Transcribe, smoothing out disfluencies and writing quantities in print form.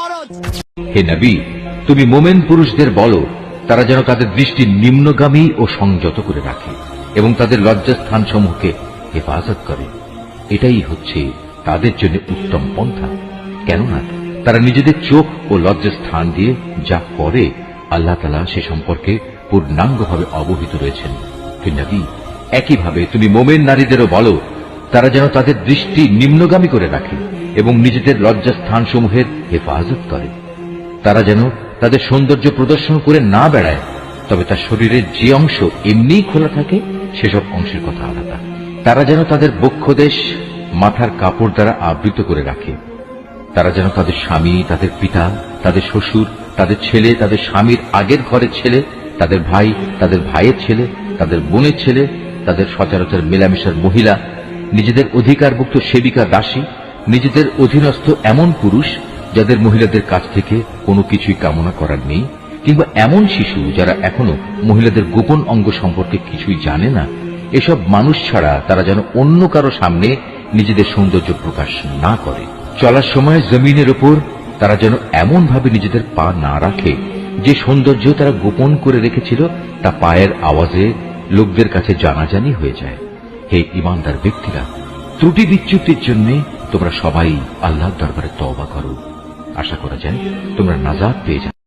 ফরজ। হে নবী, তুমি মোমেন পুরুষদের বলো তারা যেন তাদের দৃষ্টি নিম্নগামী ও সংযত করে রাখে এবং তাদের লজ্জাস্থান সমূহকে হেফাজত করে। এটাই হচ্ছে তাদের জন্য উত্তম পন্থা। কেননা তারা নিজেদের চোখ ও লজ্জাস্থান দিয়ে যা করে আল্লাহ তাআলা সে সম্পর্কে পূর্ণাঙ্গভাবে অবহিত রয়েছেন। হে নবী, একইভাবে তুমি মোমেন নারীদেরও বলো তারা যেন তাদের দৃষ্টি নিম্নগামী করে রাখে এবং নিজেদের লজ্জাস্থান সমূহের হেফাজত করে। তারা যেন তাদের সৌন্দর্য প্রদর্শন করে না বেড়ায়, তবে তার শরীরের যে অংশ এমনিই খোলা থাকে সেসব অংশের কথা আলাদা। তারা যেন তাদের বক্ষদেশ মাথার কাপড় দ্বারা আবৃত করে রাখে। তারা যেন তাদের স্বামী, তাদের পিতা, তাদের শ্বশুর, তাদের ছেলে, তাদের স্বামীর আগের ঘরের ছেলে, তাদের ভাই, তাদের ভাইয়ের ছেলে, তাদের বোনের ছেলে, তাদের সচরাচর মেলামেশার মহিলা, নিজেদের অধিকারভুক্ত সেবিকা দাসী, নিজেদের অধীনস্থ এমন পুরুষ যাদের মহিলাদের কাছ থেকে কোনো কিছুই কামনা করার নেই, কিংবা এমন শিশু যারা এখনো মহিলাদের গোপন অঙ্গ সম্পর্কে কিছুই জানে না, এসব মানুষ ছাড়া তারা যেন অন্য কারো সামনে নিজেদের সৌন্দর্য প্রকাশ না করে। চলার সময় জমিনের ওপর তারা যেন এমন ভাবে নিজেদের পা না রাখে যে সৌন্দর্য তারা গোপন করে রেখেছিল তা পায়ের আওয়াজে লোকদের কাছে জানাজানি হয়ে যায়। হে ঈমানদার ব্যক্তিরা, ত্রুটি বিচ্যুতির জন্য তোমরা সবাই আল্লাহর দরবারে তওবা করো। আশা করা যায় তোমরা নাজাত পেয়ে যাবে।